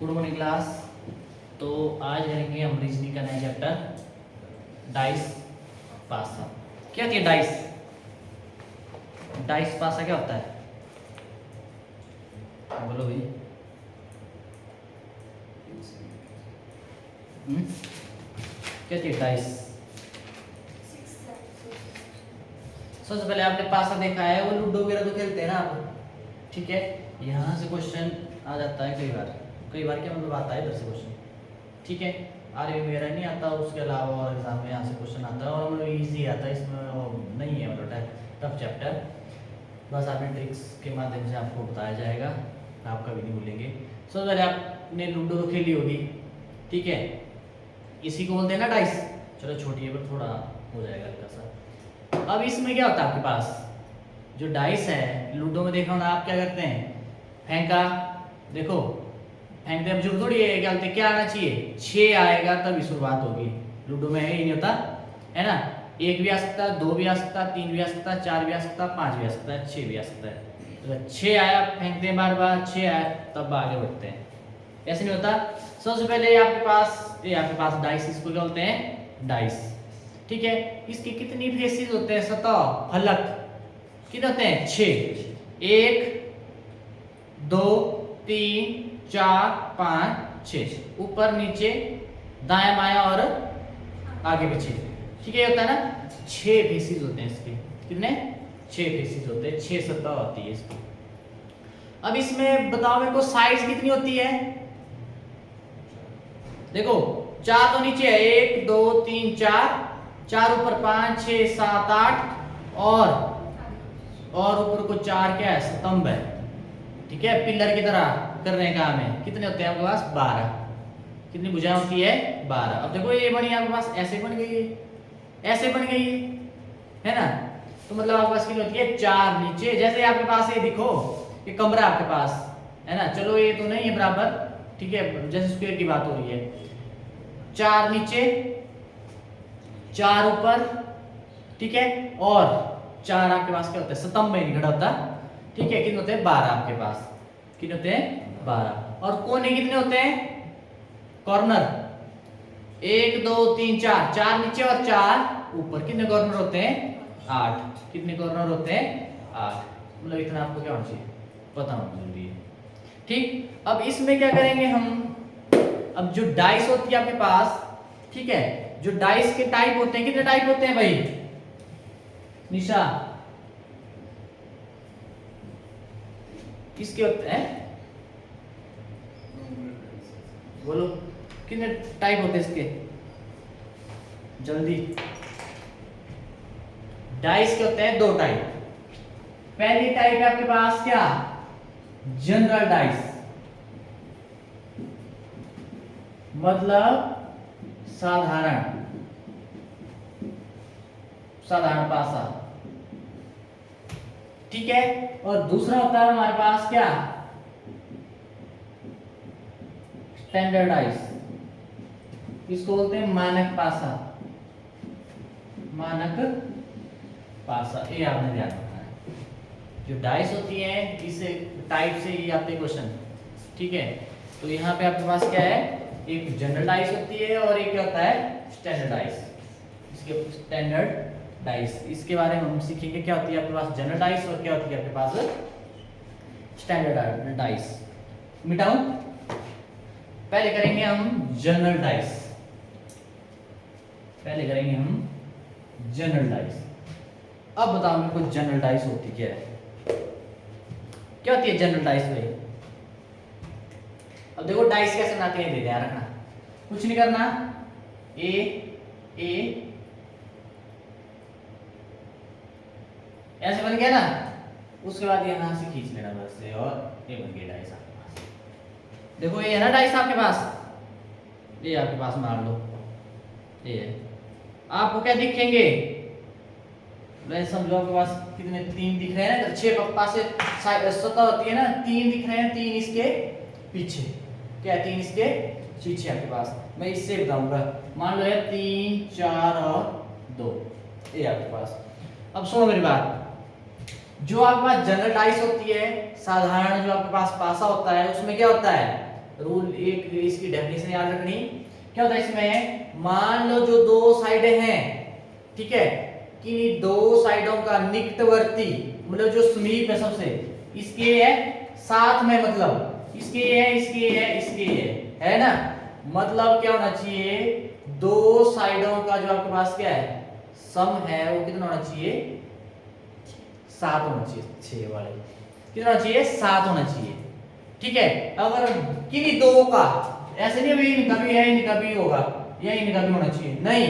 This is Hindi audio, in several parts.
Good morning class. तो आज करेंगे हम रीजनिंग का नया चैप्टर डाइस पासा। क्या होती है डाइस? डाइस पासा क्या होता है? बोलो भाई। क्या होती है डाइस? सबसे पहले आपने पासा देखा है, वो लूडो वगैरह तो खेलते हैं ना आप, ठीक है। यहाँ से क्वेश्चन आ जाता है कई बार क्या मतलब आता है इधर से क्वेश्चन, ठीक है। आरबी मेरा नहीं आता, उसके अलावा और एग्जाम में यहाँ से क्वेश्चन आता है और मतलब ईजी आता है, इसमें नहीं है मतलब टफ चैप्टर। बस आपने ट्रिक्स के माध्यम से आपको बताया जाएगा, आप कभी नहीं भूलेंगे। सबसे पहले आपने लूडो तो खेली होगी, ठीक है। इसी को बोलते हैं ना डाइस। चलो छोटी है पर थोड़ा हो जाएगा हल्का सा। अब इसमें क्या होता है आपके पास, जो डाइस है लूडो में देखा होना, आप क्या करते हैं, फेंका, देखो फेंकते हैं, जरूर थोड़ी है, क्या बोलते हैं, क्या आना चाहिए, 6 आएगा तभी शुरुआत होगी। लूडो में है ही नहीं होता है ना, 1 भी आ सकता है, 2 भी आ सकता है, 3 भी आ सकता है, 4 भी आ सकता है, 5 भी आ सकता है, 6 भी आ सकता है। तो 6 आया फेंकते हैं, बार बार 6 आया तब आगे बढ़ते हैं, ऐसे नहीं होता। सबसे पहले आपके पास डाइस, इसको क्या बोलते हैं, डाइस, ठीक है। इसके कितनी फेसेस होते हैं, सतह फलक कितने होते हैं, 6। 1 2 3 4 5 6, ऊपर नीचे दायां बायां और आगे पीछे, ठीक है, होता है ना। 6 फेसेस होते हैं इसके, कितने, 6 फेसेस होते हैं, 6 सतह होती है इसकी। अब इसमें बताओ मेरे को साइड्स कितनी होती है, देखो 4 तो नीचे है, 1 2 3 4 ऊपर 5 6 7 8 और ऊपर को 4 क्या है, स्तंभ है, ठीक है, पिलर की तरह कर रहे हैं काम है। कितने होते हैं आपके पास, 12। कितनी भुजाएं होती है, 12। अब देखो ये बनी आपके पास, ऐसे बन गई है, ऐसे बन गई है ना। तो मतलब आपके पास कितनी होती है, 4 नीचे। जैसे आपके पास ये दिखो, ये कमरा आपके पास है ना, चलो ये तो नहीं है बराबर, ठीक है, जैसे स्क्वायर की बात हो रही है, 4 नीचे 4 ऊपर, ठीक है, और 4 आपके पास क्या होता है, स्तंभ में नहीं खड़ा होता, ठीक है। कितने होते हैं, 12 आपके पास, कितने होते हैं, 12। और कोने कितने होते हैं, कॉर्नर 1 2 3 4 नीचे और 4 ऊपर, कितने कॉर्नर होते हैं, 8। कितने कॉर्नर होते हैं, 8। मतलब इतना आपको क्या होना चाहिए, पता होना जरूरी है, ठीक। अब इसमें क्या करेंगे हम, अब जो डाइस होती है आपके पास, ठीक है, जो डाइस के टाइप होते हैं, कितने टाइप होते हैं भाई, निशा किसके होते हैं, बोलो कितने टाइप होते हैं इसके, जल्दी। डाइस के होते हैं 2 टाइप। पहली टाइप है आपके पास क्या, जनरल डाइस, मतलब साधारण पासा, ठीक है। और दूसरा होता है हमारे पास क्या, स्टैंडर्डाइज, इसको बोलते हैं मानक पासा, मानक पासा। ये आपने ध्यान रखना है, जो डाइस होती है इस टाइप से ये आते क्वेश्चन, ठीक है। तो यहाँ पे आपके पास क्या है, एक जनरल डाइस होती है और एक क्या होता है, स्टैंडर्ड डाइस। इसके स्टैंडर्ड डाइस, इसके बारे में हम सीखेंगे, क्या होती है आपके पास जनरल डाइस और क्या होती है आपके पास स्टैंडर्ड डाइस। मिटाऊं, पहले करेंगे हम जनरल डाइस, पहले करेंगे हम जनरल डाइस। अब बताओ मेरे को जनरल डाइस होती क्या है, क्या होती है जनरल डाइस भाई। अब देखो डाइस कैसे बनाते हैं, ध्यान रखना, कुछ नहीं करना, ए ऐसे बन गया ना, उसके बाद यहां से खींच लेना बस से, और ये बन गया डाइस आपके पास। देखो ये है ना डाइस आपके पास, ये आपके पास मान लो ये है, आपको क्या दिखेंगे, वैसे समझो आपके पास कितने, 3 दिख रहे हैं ना, 6 पप्पा से सतह होती है ना, 3 दिख रहे हैं, 3 इसके पीछे, क्या है, 3 इसके पीछे आपके पास। मैं इससे बताऊंगा, मान लो है 3 4 और 2, ये आपके पास। अब सुनो मेरी बात, जो आपके पास जनरल डाइस होती है, साधारण जो आपके पास पासा होता है, उसमें क्या होता है, रूल एक इसकी डेफिनेशन याद रखनी। क्या होता है इसमें, मान लो जो दो साइडें हैं, ठीक है, कि दो साइडों का निकटवर्ती मतलब जो समीप है सबसे, इसके है साथ में, मतलब इसके है, इसके है, इसके है ना। मतलब क्या होना चाहिए, दो साइडों का जो आपके पास क्या है सम है वो कितना होना चाहिए, 7 होना चाहिए, 6 वाले कितना होना चाहिए, 7 होना चाहिए। ठीक है, अगर किन्हीं दो का, ऐसे नहीं अभी इनका भी है इनका भी होगा या इनका भी होना चाहिए, नहीं,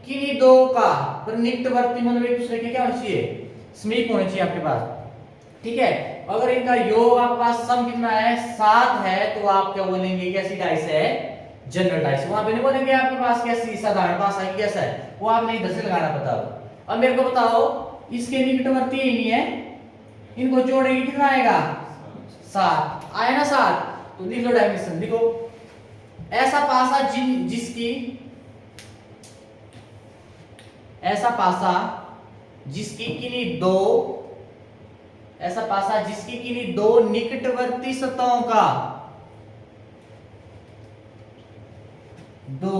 किन्हीं दो का पर निकटवर्ती मतलब एक दूसरे के क्या होना चाहिए, समीप होने चाहिए आपके पास। ठीक है, अगर इनका योग आपके पास सम कितना है, 7 है, तो आप क्या बोलेंगे, कैसी डाइस है, जनरल डाइस। वहां पे नहीं बोलेंगे आपके पास कैसी साधारण पासा है, कैसा है, वो आपने इधर से लगाना पता हो। अब मेरे को बताओ, इसके निकटवर्ती ही नहीं है, इनको जोड़ेंगे कितना आएगा, 7 आया ना, 7। तो लिख लो डायमेंशन, लिखो ऐसा पासा जिसकी, ऐसा पासा जिसकी किन्हीं दो, ऐसा पासा जिसकी किन्हीं दो निकटवर्ती सतहों का, दो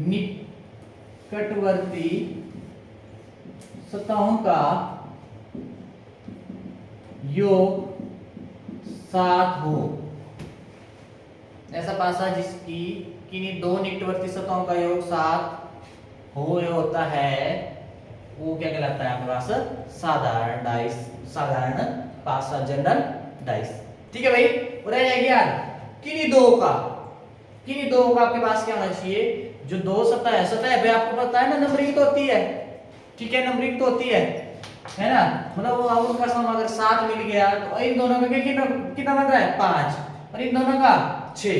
निकटवर्ती सतहों का योग 7 हो। ऐसा पासा जिसकी किन्हीं दो निकटवर्ती सतहों का योग 7 हो या होता है, वो क्या कहलाता है आपके पास, साधारण डाइस, साधारण पासा, जनरल डाइस। ठीक है भाई, रह जाएगी यार किन्हीं दो का, किन्हीं दो का आपके पास क्या होना चाहिए, जो दो सतह है, सतह है भाई आपको पता है ना, नंबरिंग तो होती है, ठीक है, नंबरिंग तो होती है ना, मतलब वो उनका सम अगर 7 मिल गया तो इन दोनों का कितना कितना बन रहा है, 5, और इन दोनों का 6,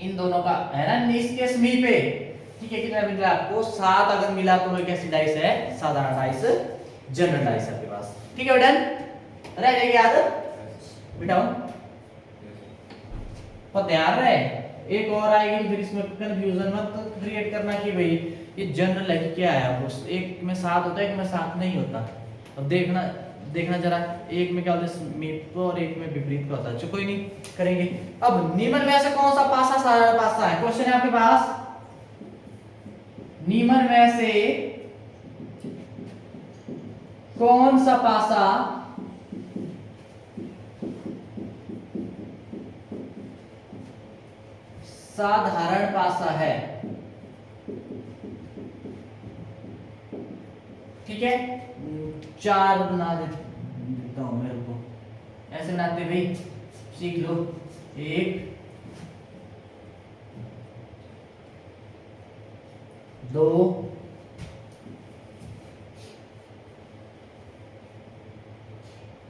इन दोनों का है ना इसके समीप पे, ठीक है, कितना मिल रहा है आपको, 7 अगर मिला तो वो कैसी डाइस है, साधारण डाइस, जनरल डाइस आपके पास। ठीक है, डन, रह जाएगी याद बेटा, पर ध्यान रहे एक और आएगी फिर इसमें कंफ्यूजन मत क्रिएट करना कि भाई ये जनरल है कि क्या है, आपको एक में 7 होता है, एक में 7 नहीं होता। अब देखना जरा, एक में क्या होता है समीप और एक में विपरीत का होता है, कोई नहीं करेंगे। अब निम्न में से कौन सा पासा साधारण पासा है, क्वेश्चन है आपके पास, निम्न में से कौन सा पासा साधारण पासा है। ठीक है, 4 बना देता हूं मेरे को, ऐसे बनाते भाई, सीख लो, 1 2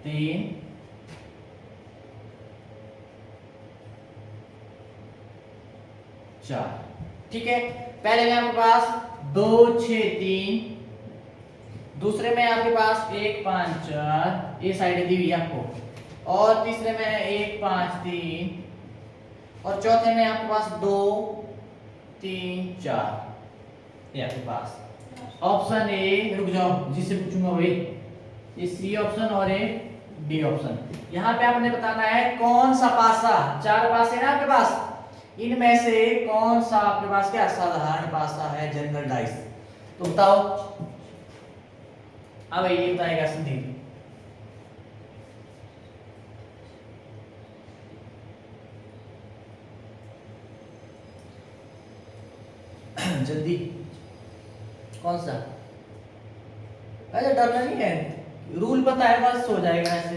3 4। ठीक है, पहले में आपके पास 2 6 3, दूसरे में आपके पास 1 5 4, ये साइड दी हुई है आपको, और तीसरे में 1 5 3, और चौथे में आपके पास 2 3 4, ये आपके पास ऑप्शन ए, रुक जाओ जिससे पूछूंगा भाई, ये सी ऑप्शन और ये डी ऑप्शन। यहाँ पे आपने बताना है कौन सा पासा, 4 पासे ना आपके पास, इनमें से कौन सा आपके पास क्या साधारण पासा है, जनरल डाइस। तो बताओ, अब ये बताएगा संदीप, जल्दी, कौन सा, अरे डरना नहीं है, रूल पता है बस हो जाएगा ऐसे।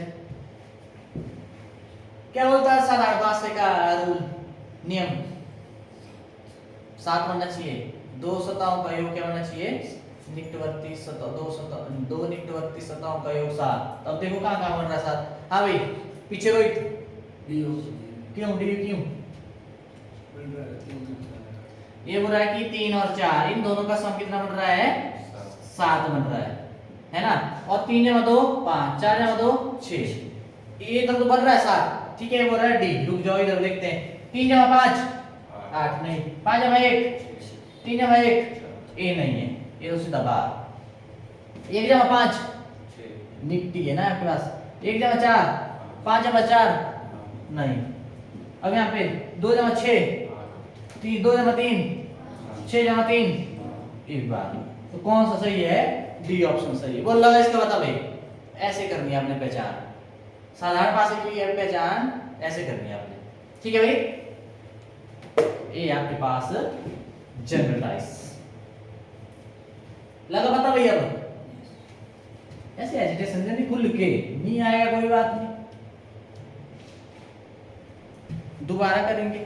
क्या बोलता है साधारण पासे का रूल, नियम, 7 होना चाहिए, दो सतहों का योग क्या होना चाहिए, निकटवर्ती सतह, दो निकटवर्ती सतहों का योग 7। तब देखो कहां कहां बन रहा है 7। हाँ भाई पीछे रोहित, क्यों डी क्यों, ये बोल रहा है कि 3 और 4 इन दोनों का सम कितना बन रहा है, 7 बन रहा है ना, और 3 जमा 2 5, 4 जमा 2 6, ये इधर तो बन रहा है 7। ठीक है, बोल रहा है डी, रुक जाओ इधर देखते हैं, 3 जमा 5 8, नहीं 5 जमा 1 3 जमा 1 ए नहीं है, ये तो सीधा बाहर, 1 जमा 5 निकटी है ना आपके पास, 1 जमा 4 5 जमा 4 नहीं, अब यहाँ पे 2 जमा 6 3 2 जमा 3 6 जमा 3 एक बार। तो कौन सा सही है? डी ऑप्शन सही है। बोल लगा इसका बता भाई। ऐसे करनी है आपने पहचान, साधारण पासे की है पहचान ऐसे करनी है आपने, ठीक है भाई। ये आपके पास जनरल डाइस लगा बता भैया। अब ऐसे एजिटेशन से नहीं, खुल के नहीं आएगा कोई बात नहीं, दोबारा करेंगे।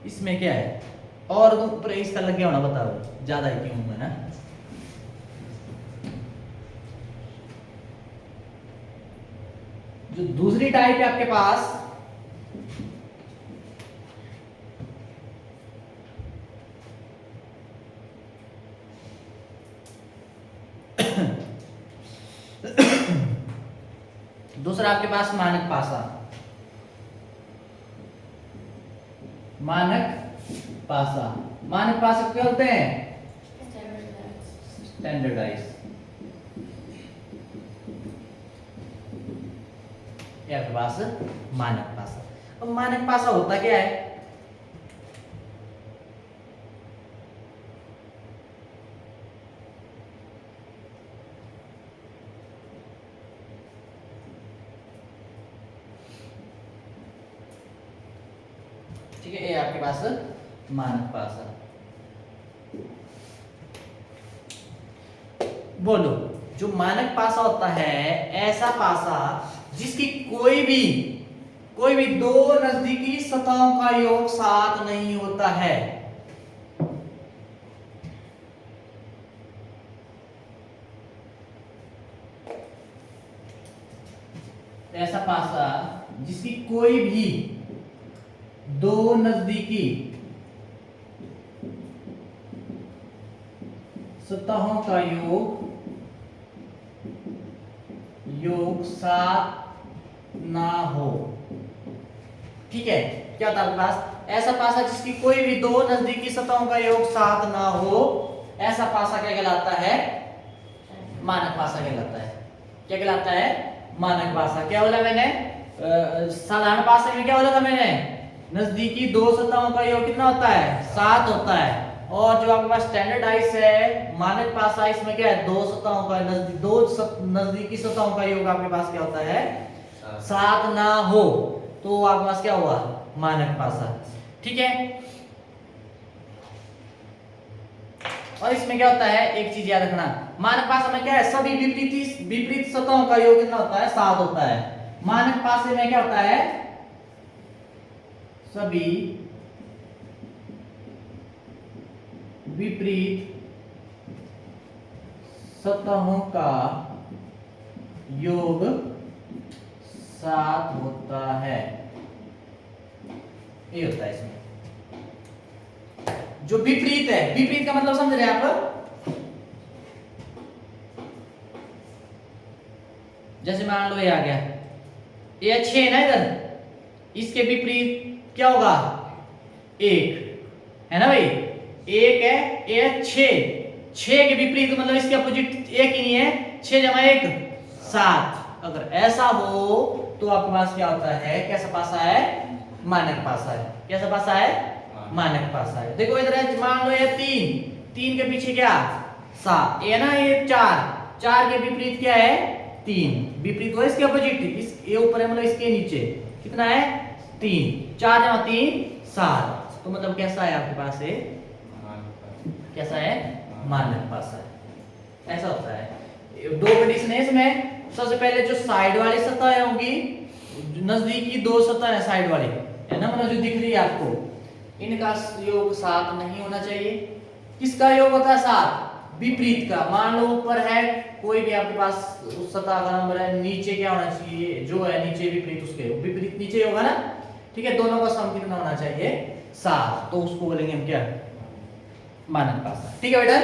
इसमें क्या है और ऊपर इसका लग गया होना, बताओ ज्यादा ही क्यों है ना। जो दूसरी टाइप है आपके पास दूसरा आपके पास मानक पासा। मानक पासा, मानक पासा क्या होते हैं? स्टैंडर्डाइज। ये आपके पास मानक पासा। अब मानक पासा होता क्या है? ठीक है, ये आपके पास मानक पासा। बोलो, जो मानक पासा होता है ऐसा पासा जिसकी कोई भी दो नजदीकी सतहों का योग 7 नहीं होता है। ऐसा पासा जिसकी कोई भी दो नजदीकी सतहों का योग 7 ना हो। ठीक है, क्या था आपके पास? ऐसा पासा जिसकी कोई भी दो नजदीकी सतहों का योग 7 ना हो, ऐसा पासा क्या कहलाता है? मानक पासा कहलाता है। क्या कहलाता है? मानक पासा। क्या बोला मैंने? साधारण पासे में क्या बोला था मैंने? नजदीकी दो सतहों का योग कितना होता है? 7 होता है। और जो आपके पास स्टैंडर्डाइज है मानक पासा, इसमें क्या है? दो सतहों का नजदीकी सतहों का योग आपके पास क्या होता है? 7 ना हो, तो आपके पास क्या हुआ? मानक पासा। ठीक है, और इसमें क्या होता है? एक चीज याद रखना, मानक पासा में क्या है? सभी विपरीत सतहों का योग कितना होता है? 7 होता है। मानक पासे में क्या होता है? सभी विपरीत सतहों का योग 7 होता है। ये होता है इसमें जो विपरीत है। विपरीत का मतलब समझ रहे हैं आप? जैसे मान लो ये आ गया, ये 6 है ना, इधर इसके विपरीत क्या होगा? 1 है ना भाई, 1 है, ये 6 के विपरीत मतलब इसके अपोजिट 1 ही नहीं है, 6 जमा 1 7। अगर ऐसा हो तो आपके पास क्या होता है? कैसा पासा है? मानक पासा है। कैसा पासा है? मानक पासा है। देखो इधर मान लो ये 3 के पीछे क्या? 7, ये ना, ये 4 के विपरीत क्या है? 3। विपरीत हो इसके अपोजिट, इस ये ऊपर है मतलब इसके नीचे कितना है? 3। 4 जमा 3 7। तो मतलब कैसा है आपके पास? है कैसा है? मानक पासा है। ऐसा होता है। दो कंडीशन है इसमें। सबसे पहले जो साइड वाली सतह होंगी, नजदीकी दो सतह है साइड वाली, है ना, मतलब जो दिख रही है आपको, इनका योग 7 नहीं होना चाहिए। किसका योग होता है 7? विपरीत का। मान लो ऊपर है कोई भी आपके पास उस सतह का नंबर है, नीचे क्या होना चाहिए? जो है नीचे विपरीत, उसके विपरीत नीचे होगा ना। ठीक है, दोनों का सम कितना होना चाहिए? 7। तो उसको बोलेंगे हम क्या? मानक पासा। ठीक है बेटा,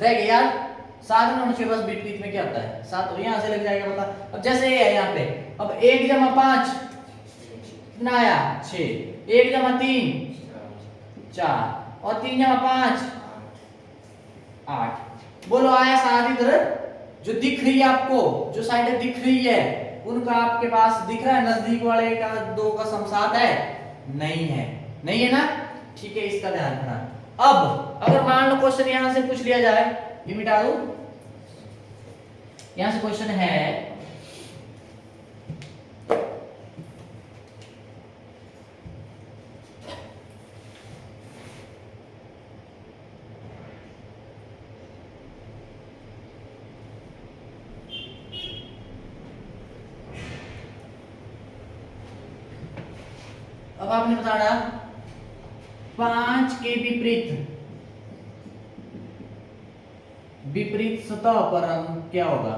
रह गया यार। 7 होना चाहिए, बस विपरीत में क्या होता है? 7 तो यहां से लग जाएगा पता। अब जैसे ये है यहाँ पे, अब 1 जमा 5 कितना आया? 6। 1 जमा 3 4 और 3 जमा 5 8। बोलो आया 7 इधर? जो दिख रही है आपको, जो साइड दिख रही है उनका आपके पास दिख रहा है नजदीक वाले का 2 का सम 7 है? नहीं है, नहीं है ना? ठीक है, इसका ध्यान रखना। अब अगर मान लो क्वेश्चन यहां से पूछ लिया जाए, ये मिटा दो, यहां से क्वेश्चन है अब आपने बताना 5 के विपरीत सतह पर क्या होगा?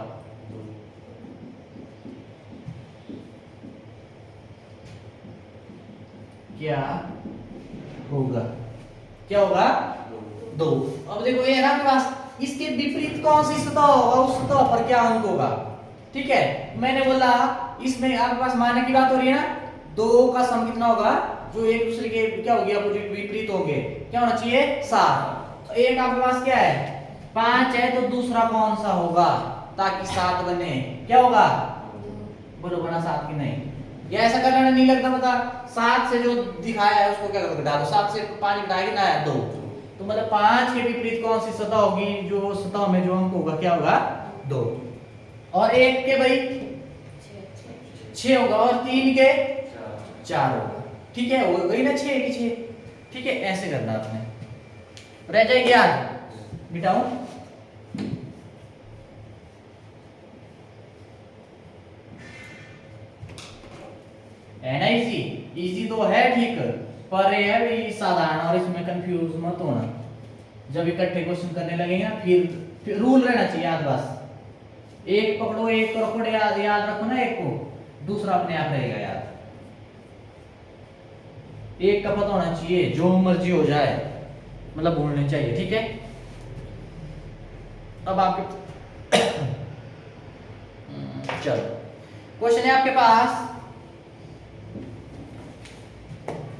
क्या होगा? क्या होगा? 2। अब देखो ये है ना आपके पास, इसके विपरीत कौन सी सतह होगा, उस सतह पर क्या अंक होगा? ठीक है, मैंने बोला इसमें आपके पास मानने की बात हो रही है ना, 2 का सम कितना होगा? जो एक दूसरे के क्या होगी? अपोजिट, विपरीत होंगे। क्या होना चाहिए? 7। तो एक आपके पास क्या है? 5 है, तो दूसरा कौन सा होगा ताकि 7 बने? क्या होगा? बोलो बना 7 की नहीं? या ऐसा करना नहीं लगता? बता 7 से जो दिखाया है उसको क्या करोगे? घटा दो। 7 से 5 घटाया कितना आया? 2। तो मतलब 5 के विपरीत कौन सी सतह होगी? जो सतह में जो अंक होगा क्या होगा? 2। और 1 के भाई 6 होगा, और 3 के 4 होगा। ठीक है, वो वही ना 6 की 6। ठीक है, ऐसे करना आपने, रह जाएगी याद। मिटाओ, है ना? इजी इजी तो है, ठीक, पर ये है भी साधारण, और इसमें कंफ्यूज मत होना। जब इकट्ठे क्वेश्चन करने लगेंगे ना, फिर रूल रहना चाहिए याद। बस एक पकड़ो, एक को रखो, याद रखो ना, एक को, दूसरा अपने आप रहेगा याद। एक का पता होना चाहिए, जो मर्जी हो जाए, मतलब भूलने चाहिए। ठीक है, अब आपके चलो क्वेश्चन है आपके पास,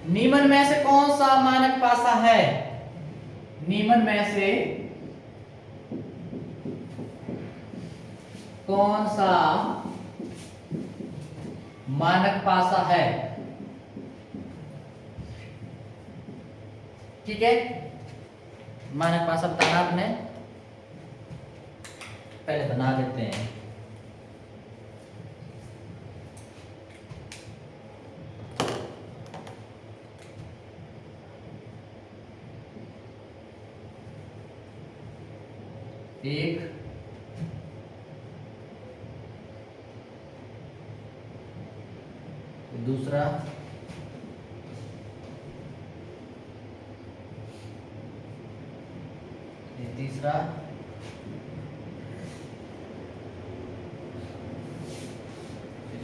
निम्न में से कौन सा मानक पासा है? निम्न में से कौन सा मानक पासा है? ठीक है, मानक पासा बताना आपने, पहले बना देते हैं। एक दूसरा तीसरा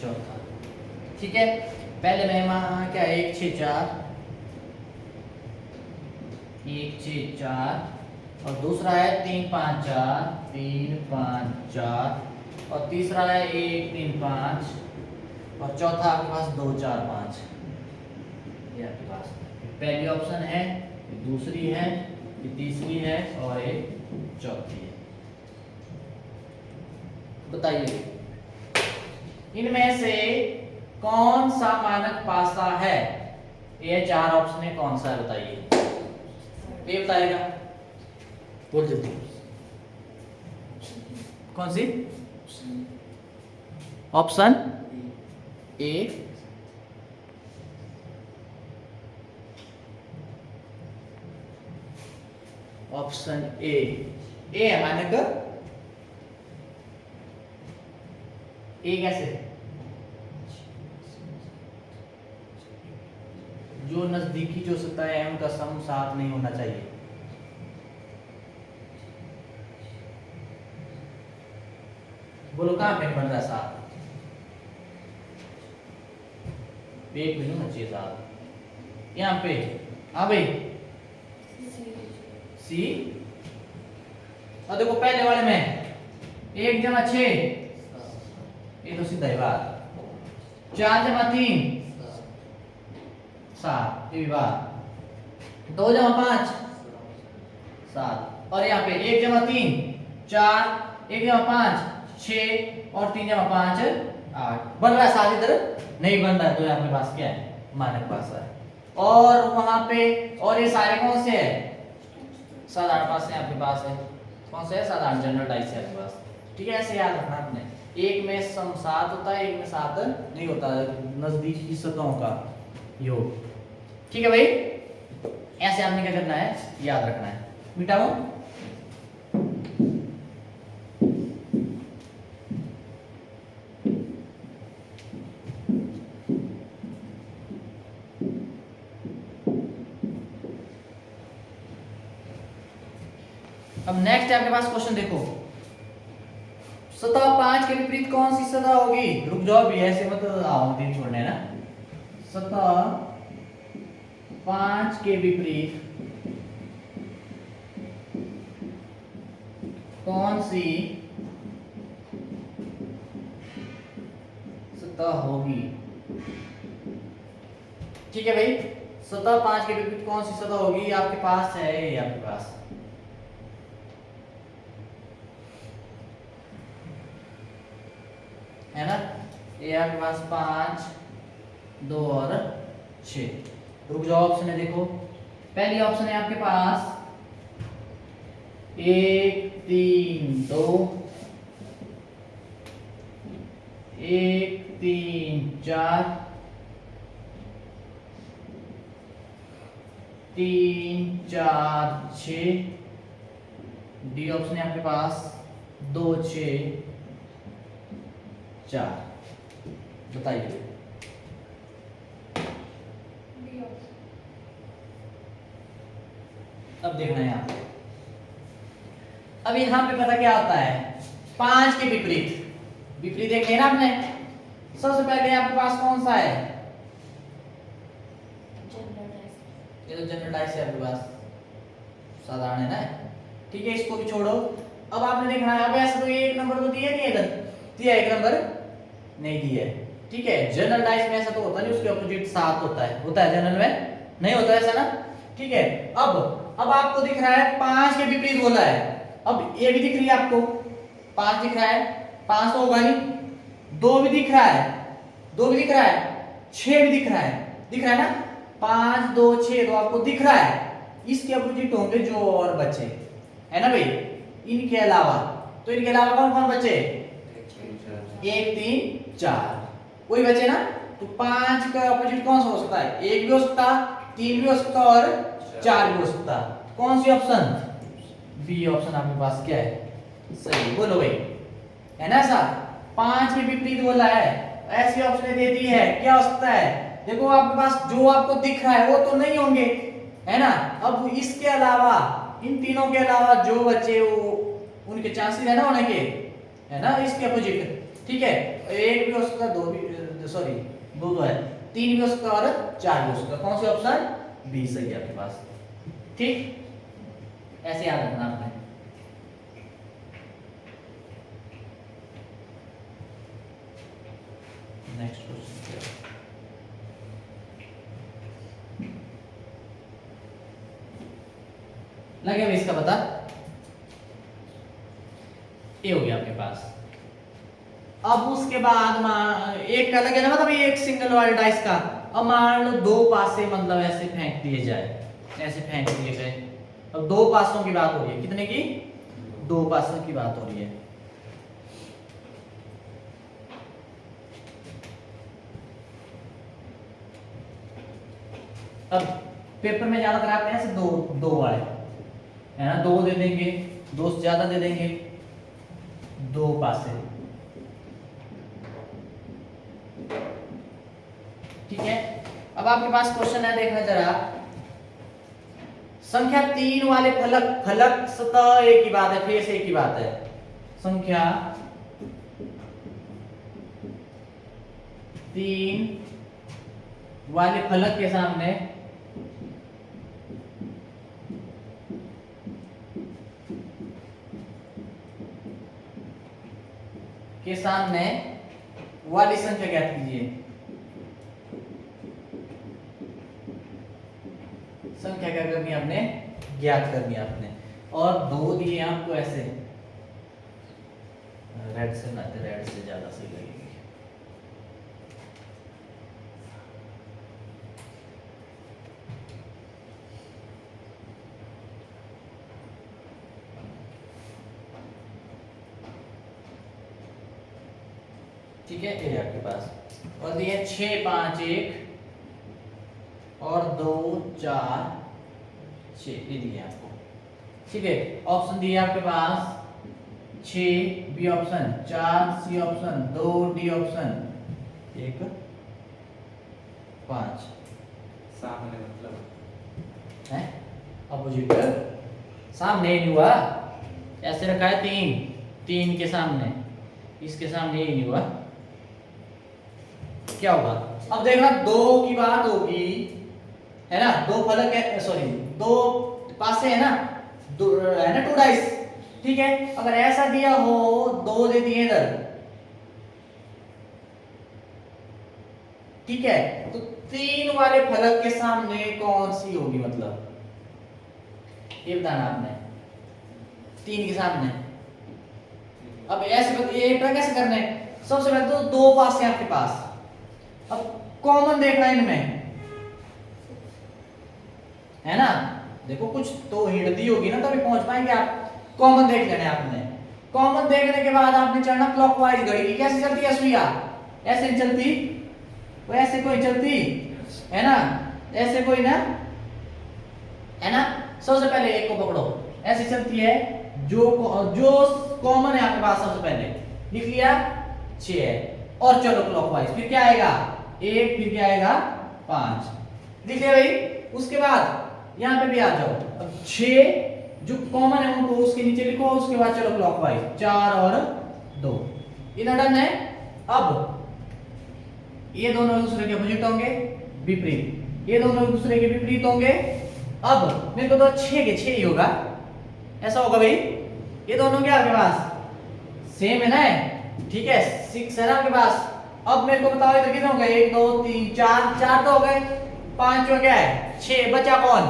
चौथा। ठीक है, पहले मैं वहां क्या 1 6 4 1 6 4, और दूसरा है 3 5 4 3 5 4, और तीसरा है 1 3 5, और चौथा आपके पास 2 4 5। ये आपके पास पहली ऑप्शन है, दूसरी है, तीसरी है, और एक चौथी है। बताइए इनमें से कौन सा मानक पासा है? ये 4 ऑप्शन है, कौन सा है बताइए? ये बताएगा, बोल जल्दी। कौन सी? ऑप्शन ए, ऑप्शन ए है मानक। ए कैसे? जो नजदीकी जो सतह है उनका सम 7 नहीं होना चाहिए। बोलो कहां पे बन रहा है 7? पेट में होना चाहिए 7, यहाँ पे। हाँ भाई, सी। और देखो पहले वाले में 1 जमा 6, ये तो सीधा ही बात। 4 जमा 3 7, ये भी बात। 2 जमा 5 7, और यहाँ पे 1 जमा 3 4, 1 जमा 5 6, और 3 जमा 5 8 बन रहा है, साथ इधर नहीं बन रहा है, तो आपके पास क्या है, माइनस पास है। और वहां पे, और ये सारे कौन से है, 7 8 पास है आपके पास है, कौन से है, 7 8 जनरल डाइस है आपके पास। ठीक है, ऐसे याद रखना आपने, एक में सम 7 होता है, एक में 7 नहीं होता, नजदीकी सतहों का योग। ठीक है भाई, ऐसे आपने क्या करना है, याद रखना है। मिटाओ, अब नेक्स्ट आपके पास क्वेश्चन देखो, सतह 5 के विपरीत कौन सी सतह होगी, रुक जाओ भी, ऐसे मत आओ दिन छोड़ने ना। सतह 5 के विपरीत कौन सी सतह होगी। ठीक है भाई, सतह 5 के विपरीत कौन सी सतह होगी, आपके पास है, ये आपके पास है ना, ये आपके पास 5 2 और 6। रुक जाओ, ऑप्शन है देखो, पहली ऑप्शन है आपके पास 1 3 2, 1 3 4, 3 4 6। डी ऑप्शन है आपके पास 2 6 4। बताइए, अब देखना है यहाँ पे, अब यहाँ पे पता क्या होता है, 5 के विपरीत, विपरीत देख लेना आपने। सबसे पहले आपके पास कौन सा है, ये तो जनरल डाइस है आपके पास, साधारण है ना। ठीक है, इसको भी छोड़ो, अब आपने देखना है, अब ऐसे तो ये एक नंबर तो दिया नहीं, इधर दिया एक नंबर नहीं दिया है। ठीक है, जनरल डाइस में ऐसा तो होता नहीं, उसके अपोजिट 7 होता है जनरल में नहीं होता ऐसा ना। ठीक है, अब आपको दिख रहा है 5 के विपरीत बोला है, अब ये भी दिख रही है आपको, 5 दिख रहा है, 5 तो होगा नहीं, 2 भी दिख रहा है, 2 भी दिख रहा है, 6 भी दिख रहा है ना, 5 2 6 तो आपको दिख रहा है, इसके अपोजिट होंगे जो और बचे, है ना भाई, इनके अलावा, तो इनके अलावा कौन कौन बचे, 1 3 4 वही बचे ना। तो 5 का अपोजिट कौन सा हो सकता है, 1 भी हो सकता, 3 भी हो सकता और 4 भी हो सकता। कौन सी ऑप्शन, बी ऑप्शन आपके पास क्या है, सही, बोलो भाई, है ना। ऐसा 5 के विपरीत बोला है, ऐसी ऑप्शन दे दी है, क्या हो सकता है, देखो आपके पास जो आपको दिख रहा है वो तो नहीं होंगे, है ना। अब इसके अलावा, इन तीनों के अलावा जो बचे वो उनके चांसेस है ना होने के, है ना, इसके अपोजिट। ठीक है, 1 भी हो सकता, 2 भी, सॉरी 2 तो है, 3 भी हो सकता और 4 भी हो सकता। कौन सी ऑप्शन, बी सही है आपके पास। ठीक, ऐसे याद रखना आपने। नेक्स्ट क्वेश्चन लगे इसका पता, ये हो गया आपके पास। अब उसके बाद एक का लगे ना, मतलब एक सिंगल वाले डाइस का, अब मान लो 2 पासे मतलब ऐसे फेंक दिए जाए, ऐसे फेंक दिए गए, अब 2 पासों की बात हो रही है, कितने की, 2 पासों की बात हो रही है। अब पेपर में ज्यादा कराते हैं ऐसे दो वाले, है ना, 2 दे देंगे, 2 से ज्यादा दे देंगे, 2 पासे। ठीक है, अब आपके पास क्वेश्चन है, देखना जरा, संख्या 3 वाले फलक सतह एक ही बात है, फिर से एक ही बात है, संख्या 3 वाले फलक के सामने वाली संख्या ज्ञात कीजिए। संख्या क्या करनी है आपने, ज्ञात करनी है आपने, और 2 दिए आपको ऐसे, रेड से ज्यादा सही लगेगी, ठीक है, ये आपके पास, और दिए 6 5 1 और 2 4 6, ये दिए आपको। ठीक है, ऑप्शन दिए आपके पास 6 B option, 4 C option, 2 D option, 1 5 सामने मतलब है। अपोजिट सामने नहीं हुआ, ऐसे रखा है 3 3 के सामने, इसके सामने ये नहीं हुआ, क्या होगा? अब देखना, 2 की बात होगी है ना, 2 फलक है, सॉरी 2 पासे है ना, है ना 2 डाइस। ठीक है, अगर ऐसा दिया हो, 2 दे दिए इधर, ठीक है, तो 3 वाले फलक के सामने कौन सी होगी, मतलब ये बताना आपने, 3 के सामने। अब ऐसे ये कैसे करना है? सबसे पहले तो 2 पास है आपके पास, अब कॉमन देखना है इनमें, है ना। देखो कुछ तो हिंट दी होगी ना, तभी पहुंच पाएंगे आप। कॉमन देख लेना है आपने, कॉमन देखने के बाद आपने चलना क्लॉकवाइज। घड़ी की कैसे चलती है सुइया, ऐसे नहीं चलती, वो ऐसे कोई चलती है ना, ऐसे कोई ना, है ना। सबसे पहले एक को पकड़ो, ऐसे चलती है, जो कॉमन है आपके पास सबसे पहले लिख लिया 6 है, और चलो क्लॉकवाइज, फिर क्या आएगा 1, फिर क्या आएगा 5, लिख लिया भाई। उसके बाद यहां पे भी आ जाओ, अब 6 जो कॉमन है उनको उसके नीचे लिखो, उसके बाद चलो क्लॉकवाइज 4 और 2, इधर डन है। अब ये दोनों एक दूसरे के अपोजिट होंगे, विपरीत, ये दोनों एक दूसरे के विपरीत होंगे। अब मेरे को तो 6 के 6 ही होगा, ऐसा होगा भाई, ये दोनों क्या आपके पास सेम है ना, ठीक है, 6 है ना आपके पास। अब मेरे को बताओ इधर कितने हो गए, 1 2 3 4, 4 तो हो गए, 5 में क्या है 6, बचा कौन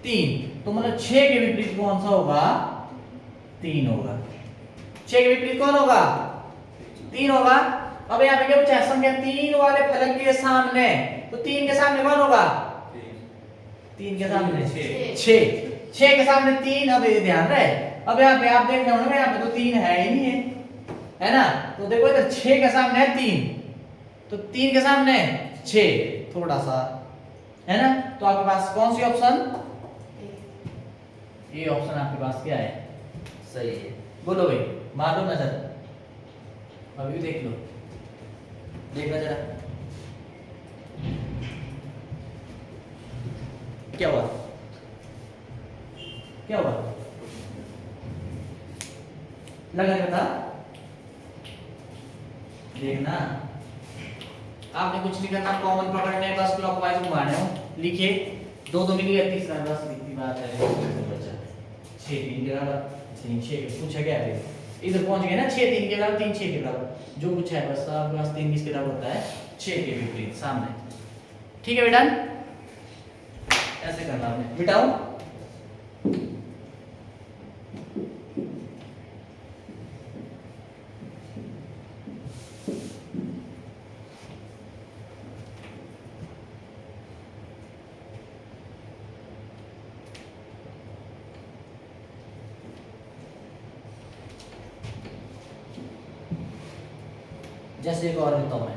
3, तो मतलब 6 के विपरीत कौन सा होगा 3 होगा, 6 के विपरीत कौन होगा 3 होगा। अब यहाँ पे क्या बचा संख्या 3 वाले फलक के सामने, तो 3 के सामने कौन होगा 3 के सामने 6 के सामने 3। अब ये ध्यान रहे, अब यहाँ पे आप देख रहे हो ना, यहाँ पे तो 3 है ही नहीं है ना, तो देखो इधर 6 के सामने है 3, तो 3 के सामने 6 थोड़ा सा है ना, तो आपके पास कौन सी ऑप्शन, ये ऑप्शन आपके पास क्या है सही है। बोलो भाई, मार लो नजर, अभी देख लो, देखना जरा क्या हुआ, क्या हुआ, लगा था, देखना आपने कुछ नहीं करना, कॉमन पकड़ने है, बस क्लॉकवाइज घुमाने हो, लिखिए 2 2 मिल गया, तीसरा बस इतनी बात है, बचा 6 3 के बराबर 3 6 पूछा क्या है, इधर पहुंच गए ना, 6 3 के बराबर 3 6 के बराबर, जो कुछ है बस आपके पास 3 20 के बराबर होता है 6 के विपरीत सामने। ठीक है बेटा, ऐसे करना आपने, मिटाओ जैसे एक और लेता हूं मैं,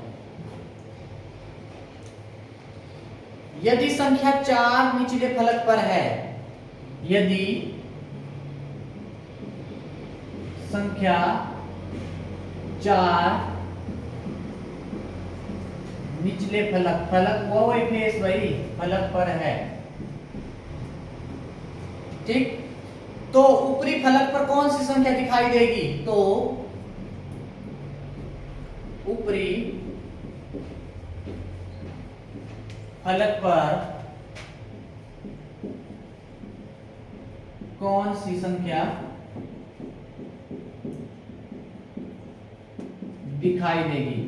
यदि संख्या 4 निचले फलक पर है, यदि संख्या 4 निचले फलक, फलक वो वही फेस भाई, फलक पर है, ठीक, तो ऊपरी फलक पर कौन सी संख्या दिखाई देगी, तो ऊपरी फलक पर कौन सी संख्या दिखाई देगी,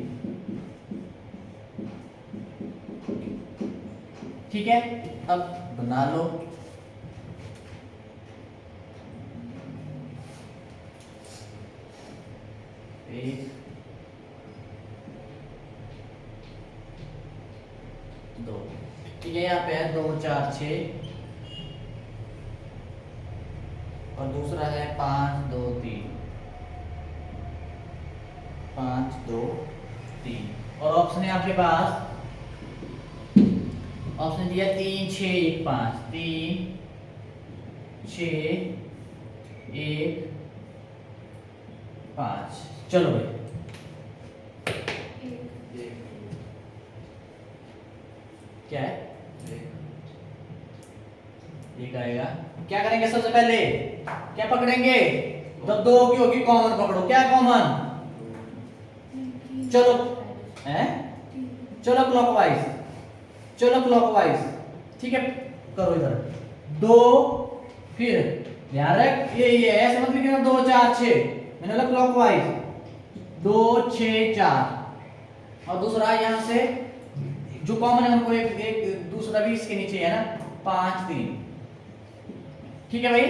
ठीक है। अब बना लो, एक 2, ठीक है, यहाँ पे है 2 4 6 और दूसरा है 5 2 3, 5 2 3 और ऑप्शन है आपके पास, ऑप्शन दिया 3 6 1 5, 3 6 1 5। चलो भाई क्या है, एक आएगा। क्या करेंगे सबसे पहले, क्या पकड़ेंगे, जब दो की होगी कॉमन पकड़ो, क्या कॉमन, चलो हैं, चलो क्लॉकवाइज, चलो क्लॉकवाइज, ठीक है करो इधर, दो फिर ध्यान रख ये ऐसे मत लिखना 2 4 6, मैंने बोला क्लॉकवाइज 2 6 4 और दूसरा यहां से जो कॉमन है उनको एक दूसरा भी इसके नीचे है ना 5 3, ठीक है भाई।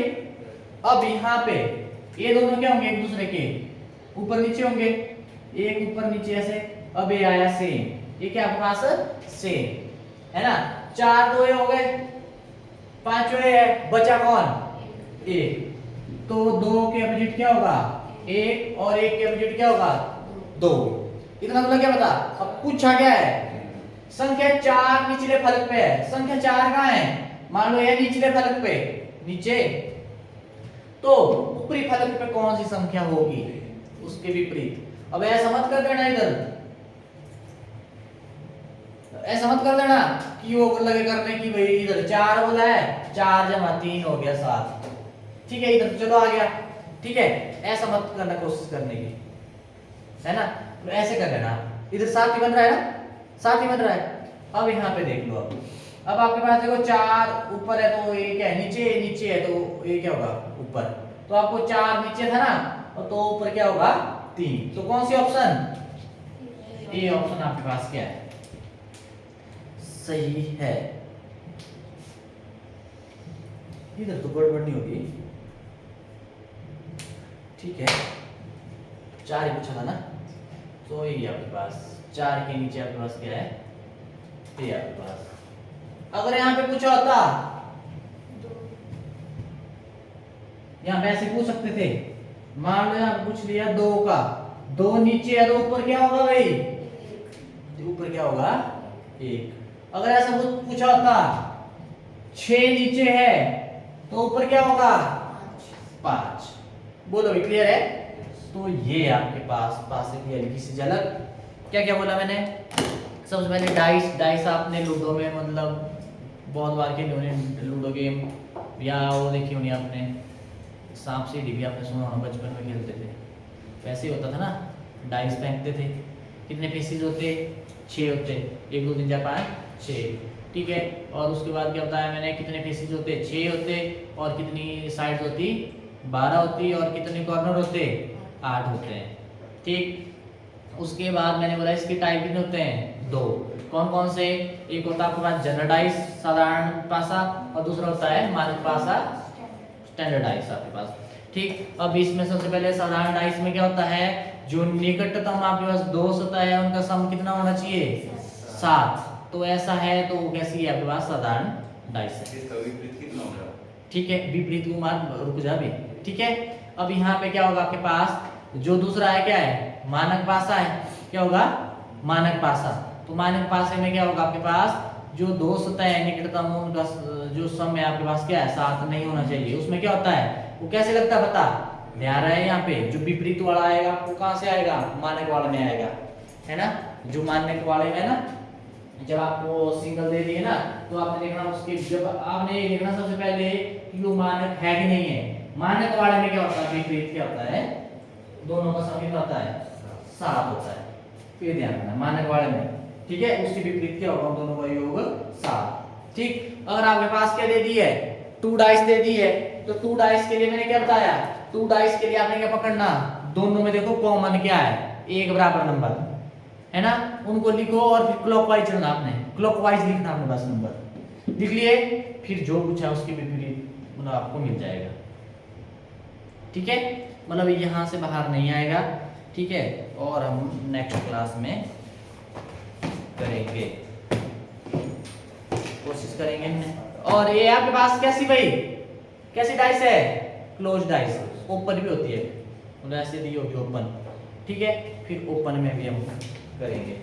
अब यहाँ पे ये दोनों क्या होंगे, एक दूसरे के ऊपर नीचे होंगे, एक ऊपर नीचे ऐसे, अब ये आया सेम, ये क्या आपके पास सेम है ना, 4 2 हो गए, 5 है, बचा कौन, एक, तो 2 के अपोजिट क्या होगा 1 और 1 के अपोजिट क्या होगा 2, इतना मतलब क्या बता। अब पूछा क्या है, संख्या 4 निचले फलक पे है, संख्या 4 कहां है, मान लो ये निचले फलक पे नीचे, तो ऊपरी फलक पे कौन सी संख्या होगी उसके विपरीत। अब ऐसा मत कर देना इधर, ऐसा मत कर देना कि वो लगे करने की भाई इधर 4 बोला है, 4 जमा 3 हो गया 7, ठीक है इधर चलो आ गया, ठीक है ऐसा मत करना कोशिश करने की, है ना, तो ऐसे कर लेना, इधर 7 ही बन रहा है ना, 7 ही बन रहा है। अब यहाँ पे देख लो, अब आपके पास देखो 4 ऊपर है तो ये क्या है नीचे, नीचे है तो ये क्या होगा ऊपर, तो आपको 4 नीचे था ना, और तो ऊपर क्या होगा 3, तो कौन सी ऑप्शन, ये ऑप्शन आपके पास क्या है, सही है। इधर तो गड़बड़ नहीं होगी, ठीक है 4 ही पूछा था ना, तो ये आपके पास 4 के नीचे आपके पास क्या है, ये आपके पास। अगर यहाँ पे पूछा होता, यहाँ पे ऐसे पूछ सकते थे, मान लो यहाँ पूछ लिया 2 का, 2 नीचे है तो ऊपर क्या होगा भाई, ऊपर क्या होगा 1। अगर ऐसा पूछा होता 6 नीचे है तो ऊपर क्या होगा 5, बोलो भी क्लियर है। तो ये आपके पास की हल्की सी झलक, क्या क्या बोला मैंने, सबसे पहले डाइस आपने लूडो में मतलब बहुत बार खेली होनी लूडो गेम, या वो देखी होनी आपने, सांप सीढ़ी भी आपने सुना होना, बचपन में खेलते थे, वैसे ही होता था ना, डाइस फेंकते थे, कितने पीसेज होते 6 होते, 1 2 3 4 5 6, ठीक है, और उसके बाद क्या बताया मैंने, कितने पीसेज होते 6 होते, और कितनी साइड होती 12 होती, और कितने कॉर्नर होते 8 होते हैं, ठीक। उसके बाद मैंने बोला इसके टाइप कितने होते हैं 2, कौन कौन से, एक होता है आपके पास जनरल डाइस साधारण पासा, और दूसरा होता है मानक पासा स्टैंडर्ड डाइस आपके पास, ठीक। अब इसमें सबसे पहले साधारण डाइस में क्या होता है, जो निकटतम आपके पास 2 सतह है उनका सम कितना होना चाहिए 7, तो ऐसा है तो कैसी है आपके पास साधारण डाइस है, ठीक है, विपरीत को मान रुक जा भी, ठीक है। अब यहाँ पे क्या होगा आपके पास, जो दूसरा है क्या है मानक पासा है, क्या होगा मानक पासा, तो मानक पासे में क्या होगा आपके पास, जो 2 सतह है निकटतम उनका जो सम है आपके पास क्या है 7 नहीं होना चाहिए, उसमें क्या होता है वो कैसे लगता है बता, ध्यान रहे यहाँ पे जो विपरीत वाला आएगा वो कहाँ से आएगा, मानक वाले में आएगा, है ना, जो मानक वाले में ना, जब आपको सिंगल दे दिए ना तो आपने देखना उसके, जब आपने ये देखना सबसे पहले कि वो मानक है कि नहीं है, मानक वाले में क्या होता है विपरीत क्या होता है, दोनों का सम कितना होता है 7 होता है, फिर ध्यान रखना मानक वाले में, ठीक है, उसके विपरीत क्या होगा दोनों का योग 7, ठीक। अगर आपके पास क्या दे दी है 2 डाइस दे दी है, तो 2 डाइस के लिए मैंने क्या बताया, 2 डाइस के लिए आपने क्या पकड़ना, दोनों में देखो कॉमन क्या है, एक बराबर नंबर है ना, उनको लिखो और फिर क्लॉकवाइज चलना, आपने क्लॉकवाइज लिखना अपने पास नंबर लिख लिए, फिर जो कुछ है उसके विपरीत मतलब आपको मिल जाएगा, ठीक है, मतलब यहाँ से बाहर नहीं आएगा, ठीक है। और हम नेक्स्ट क्लास में करेंगे, कोशिश करेंगे। और ये आपके पास कैसी भाई, कैसी डाइस है, क्लोज डाइस, ओपन भी होती है, मतलब ऐसे दी होगी ओपन, ठीक है, फिर ओपन में भी हम करेंगे।